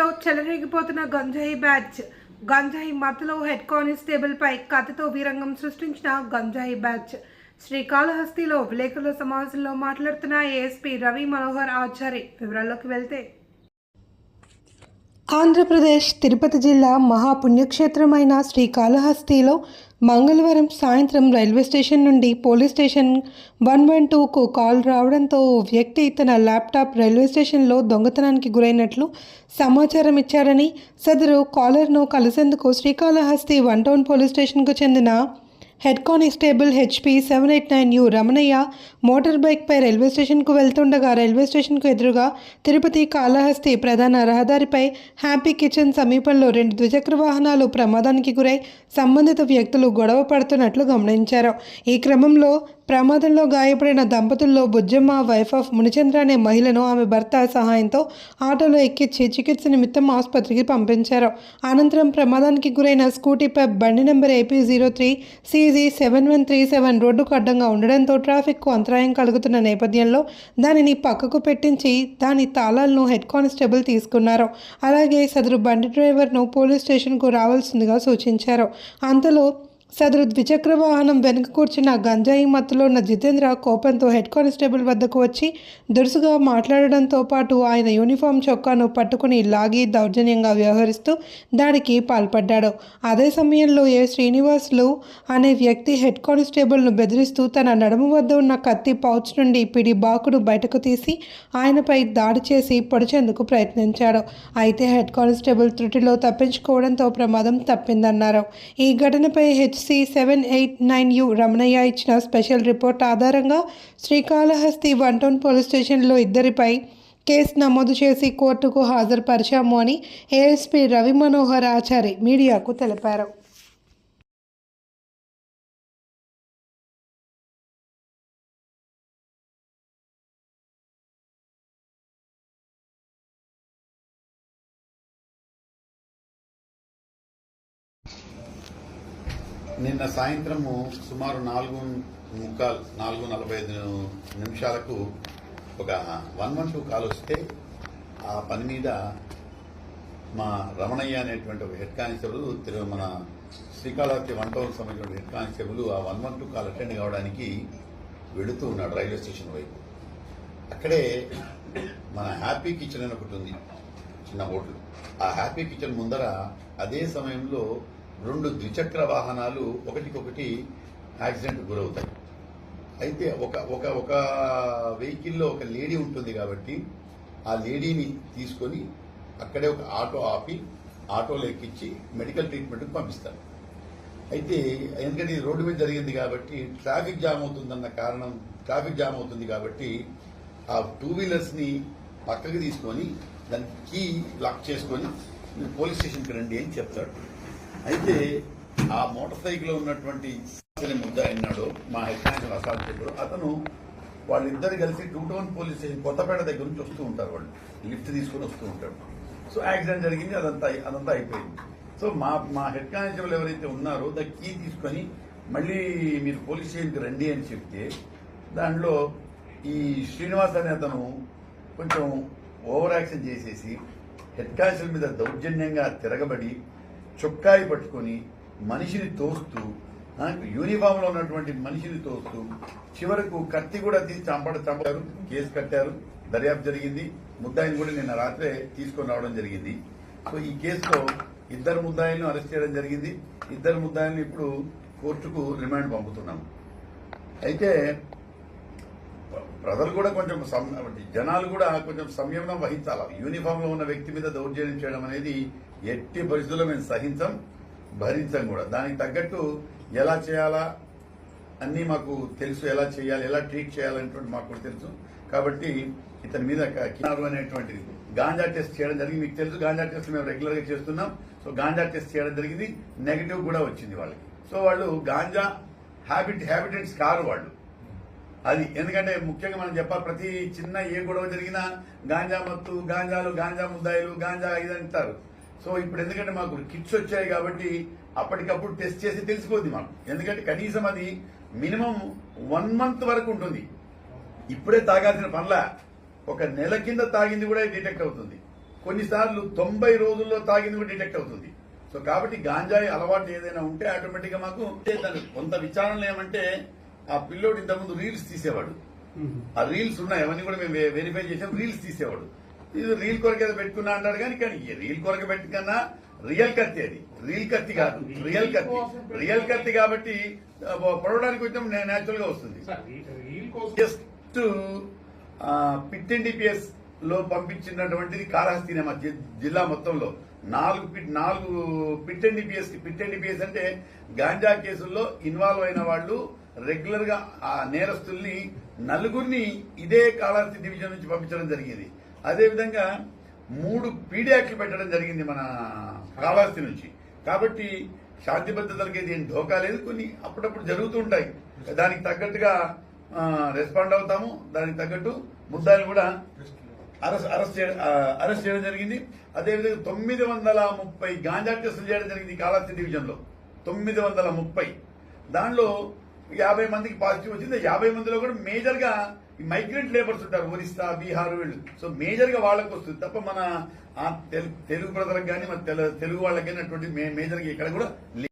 సిటీలో చెలరేగిపోతున్న గంజాయి బ్యాచ్. గంజాయి మత్తులో హెడ్ కానిస్టేబుల్ పై కత్తితో వీరంగం సృష్టించిన గంజాయి బ్యాచ్. శ్రీకాళహస్తిలో విలేకరుల సమావేశంలో మాట్లాడుతున్న ఏఎస్పీ రవి మనోహర్ ఆచారి. వివరాల్లోకి వెళ్తే, ఆంధ్రప్రదేశ్ తిరుపతి జిల్లా మహాపుణ్యక్షేత్రమైన శ్రీకాళహస్తిలో మంగళవారం సాయంత్రం రైల్వే స్టేషన్ నుండి పోలీస్ స్టేషన్ 112కు కాల్ రావడంతో ఓ వ్యక్తి తన ల్యాప్టాప్ రైల్వే స్టేషన్లో దొంగతనానికి గురైనట్లు సమాచారం ఇచ్చారని, సదరు కాలర్ను కలిసేందుకు శ్రీకాళహస్తి 1 టౌన్ పోలీస్ స్టేషన్కు చెందిన head constable HP 789U Ramanaiah motor బైక్పై రైల్వే స్టేషన్కు వెళ్తుండగా రైల్వే స్టేషన్కు ఎదురుగా తిరుపతి కాళహస్తి ప్రధాన రహదారిపై హ్యాపీ కిచెన్ సమీపంలో 2 ద్విచక్ర వాహనాలు ప్రమాదానికి గురై సంబంధిత వ్యక్తులు గొడవ పడుతున్నట్లు గమనించారు. ఈ క్రమంలో ప్రమాదంలో గాయపడిన దంపతుల్లో బుజ్జమ్మ వైఫ్ ఆఫ్ మునిచంద్ర అనే మహిళను ఆమె భర్త సహాయంతో ఆటోలో ఎక్కించి చికిత్స నిమిత్తం ఆసుపత్రికి పంపించారు. అనంతరం ప్రమాదానికి గురైన స్కూటీపై బండి నెంబర్ AP03 CZ 7137 రోడ్డుకు అడ్డంగా ఉండడంతో ట్రాఫిక్కు అంతరాయం కలుగుతున్న నేపథ్యంలో దానిని పక్కకు పెట్టించి దాని తాళాలను హెడ్ కానిస్టేబుల్ తీసుకున్నారు. అలాగే సదరు బండి డ్రైవర్ను పోలీస్ స్టేషన్కు రావాల్సిందిగా సూచించారు. అంతలో సదరు ద్విచక్ర వాహనం వెనుక కూర్చున్న గంజాయి మత్తులో ఉన్న జితేంద్ర కోపంతో హెడ్ కానిస్టేబుల్ వద్దకు వచ్చి దురుసుగా మాట్లాడడంతో పాటు ఆయన యూనిఫామ్ చొక్కాను పట్టుకుని లాగి దౌర్జన్యంగా వ్యవహరిస్తూ దాడికి పాల్పడ్డాడు. అదే సమయంలో శ్రీనివాసులు అనే వ్యక్తి హెడ్ కానిస్టేబుల్ను బెదిరిస్తూ తన నడుము వద్ద ఉన్న కత్తి పౌచ్ నుండి పిడి బాకుడు బయటకు తీసి ఆయనపై దాడి చేసి పొడిచేందుకు ప్రయత్నించాడు. అయితే హెడ్ కానిస్టేబుల్ త్రుటిలో తప్పించుకోవడంతో ప్రమాదం తప్పిందన్నారు. ఈ ఘటనపై HC 789U రమణయ్య ఇచ్చిన స్పెషల్ రిపోర్ట్ ఆధారంగా శ్రీకాళహస్తి 1 టౌన్ పోలీస్ స్టేషన్లో ఇద్దరిపై కేసు నమోదు చేసి కోర్టుకు హాజరుపరిచాము అని ఏఎస్పీ రవి మనోహర్ ఆచారి మీడియాకు తెలిపారు. నిన్న సాయంత్రము సుమారు 4:45 ఒక 112 కాల్ వస్తే ఆ పని మీద మా రమణయ్య అనేటువంటి ఒక హెడ్ కానిస్టేబుల్ మన శ్రీకాళహస్తి 1 టౌన్ సంబంధించిన హెడ్ కానిస్టేబుల్ ఆ 112 కాల్ అటెండ్ కావడానికి వెళుతూ ఉన్నాడు రైల్వే స్టేషన్ వైపు. అక్కడే మన హ్యాపీ కిచెన్ అని ఒకటి ఉంది, చిన్న హోటల్. ఆ హ్యాపీ కిచెన్ ముందర అదే సమయంలో 2 ద్విచక్ర వాహనాలు ఒకటికొకటి యాక్సిడెంట్ గురవుతాయి. అయితే ఒక వెహికల్లో ఒక లేడీ ఉంటుంది కాబట్టి ఆ లేడీని తీసుకొని అక్కడే ఒక ఆటో ఆపి ఆటోలో ఎక్కించి మెడికల్ ట్రీట్మెంట్కి పంపిస్తారు. అయితే ఎందుకంటే ఇది రోడ్డు మీద జరిగింది కాబట్టి ట్రాఫిక్ జామ్ అవుతుంది కాబట్టి ఆ 2 వీలర్స్ని పక్కకి తీసుకొని దాన్ని కీ లాక్ చేసుకొని పోలీస్ స్టేషన్కి రండి అని చెప్తాడు. అయితే ఆ మోటార్ సైకిల్లో ఉన్నటువంటి ముద్దాయి అన్నాడు మా హెడ్ కానిస్టేబుల్ అసాల్ట్ చెప్పాడు. అతను వాళ్ళిద్దరు కలిసి 2 టౌన్ పోలీస్ స్టేషన్ కొత్తపేట దగ్గర నుంచి వస్తూ ఉంటారు. వాళ్ళు లిఫ్ట్ తీసుకుని వస్తూ ఉంటారు. సో యాక్సిడెంట్ జరిగింది, అదంతా అయిపోయింది. సో మా హెడ్ కానిస్టేబుల్ ఎవరైతే ఉన్నారో దా కీ తీసుకొని మళ్ళీ మీరు పోలీస్ స్టేషన్కి రండి అని చెప్తే దాంట్లో ఈ శ్రీనివాస్ అనే అతను కొంచెం ఓవర్ యాక్షన్ చేసేసి హెడ్ కానిస్టేబుల్ మీద దౌర్జన్యంగా తిరగబడి చొక్కాయి పట్టుకొని మనిషిని తోస్తూ యూనిఫామ్ లో ఉన్నటువంటి మనిషిని తోస్తూ చివరకు కత్తి కూడా తీసి చంపారు. కేసు కట్టారు, దర్యాప్తు జరిగింది. ముద్దాయిని కూడా నిన్న రాత్రే తీసుకొని రావడం జరిగింది. సో ఈ కేసులో 2 ముద్దాయిలను అరెస్ట్ చేయడం జరిగింది. 2 ముద్దాయిలను ఇప్పుడు కోర్టుకు రిమాండ్ పంపుతున్నాం. అయితే ప్రజలు కూడా కొంచెం జనాలు కూడా కొంచెం సంయమనం వహించాలి. యూనిఫామ్ లో ఉన్న వ్యక్తి మీద దౌర్జన్యం చేయడం అనేది ఎట్టి పరిస్థితుల్లో మేము భరించం కూడా. దానికి తగ్గట్టు ఎలా చేయాలా అన్నీ మాకు తెలుసు, ఎలా చేయాలి, ఎలా ట్రీట్ చేయాలనేటువంటి మాకు కూడా తెలుసు. కాబట్టి ఇతని మీద అనేటువంటిది గాంజా టెస్ట్ చేయడం జరిగింది. మీకు తెలుసు, గాంజా టెస్ట్ మేము రెగ్యులర్ గా చేస్తున్నాం. సో గాంజా టెస్ట్ చేయడం జరిగింది, నెగిటివ్ కూడా వచ్చింది వాళ్ళకి. సో వాళ్ళు గాంజా హ్యాబిటెంట్స్ కారు వాళ్ళు. అది ఎందుకంటే ముఖ్యంగా మనం చెప్పాలి, ప్రతి చిన్న ఏ గొడవ జరిగినా గాంజా మత్తు, గాంజా ముద్దాయిలు, గాంజా ఇదంటారు. సో ఇప్పుడు ఎందుకంటే మాకు కిట్స్ వచ్చాయి కాబట్టి అప్పటికప్పుడు టెస్ట్ చేసి తెలిసిపోద్ది మాకు. ఎందుకంటే కనీసం అది మినిమం 1 month వరకు ఉంటుంది. ఇప్పుడే తాగాల్సిన పనుల 1 నెల కింద తాగింది కూడా డిటెక్ట్ అవుతుంది. కొన్నిసార్లు 90 రోజుల్లో తాగింది కూడా డిటెక్ట్ అవుతుంది. సో కాబట్టి గాంజాయి అలవాటు ఏదైనా ఉంటే ఆటోమేటిక్ గా మాకు దాని కొంత విచారణలో ఏమంటే ఆ పిల్లోడు ఇంతకుముందు రీల్స్ తీసేవాడు. ఆ రీల్స్ ఉన్నాయి, అవన్నీ కూడా మేము వెరిఫై చేసాం. రీల్స్ తీసేవాడు. ఇది రీల్ కొరకే పెట్టుకున్నా అంటాడు కానీ రీల్ కొరక పెట్టుకున్నా రియల్ కత్తి, అది రీల్ కత్తి కాదు, రియల్ కత్తి కాబట్టి పొడవడానికి కొంచెం నేచురల్ గా వస్తుంది. జస్ట్ పిట్ ఎన్డీపీఎస్ లో పంపించినటువంటిది కాళహస్తినే మా జిల్లా మొత్తంలో 4 పిట్ ఎన్డీపీఎస్ అంటే గాంజా కేసుల్లో ఇన్వాల్వ్ అయిన వాళ్ళు రెగ్యులర్ గా ఆ నేరస్తుల్ని 4 ఇదే కాళహస్తి డివిజన్ నుంచి పంపించడం జరిగింది. అదేవిధంగా 3 పీడీ యాక్ట్లు పెట్టడం జరిగింది మన కాళహస్తి నుంచి. కాబట్టి శాంతి భద్రతలకి ఏం ఢోకా లేదు. కొన్ని అప్పుడప్పుడు జరుగుతూ ఉంటాయి, దానికి తగ్గట్టుగా రెస్పాండ్ అవుతాము. దానికి తగ్గట్టు ముద్దాయిలు కూడా అరెస్ట్ చేయడం జరిగింది. అదేవిధంగా 930 గాంజా టెస్టులు చేయడం జరిగింది కాళహస్తి డివిజన్ లో. 930 దానిలో 50 మందికి పాజిటివ్ వచ్చింది. 50 మందిలో కూడా మేజర్ గా మైగ్రెంట్ లేబర్స్ ఉంటారు, ఒరిస్సా, బీహార్ వీళ్ళు. సో మేజర్ గా వాళ్ళకి వస్తుంది తప్ప మన తెలుగు ప్రజలకు కానీ మన తెలుగు వాళ్ళకి కానీ అటువంటి మేజర్ గా ఇక్కడ కూడా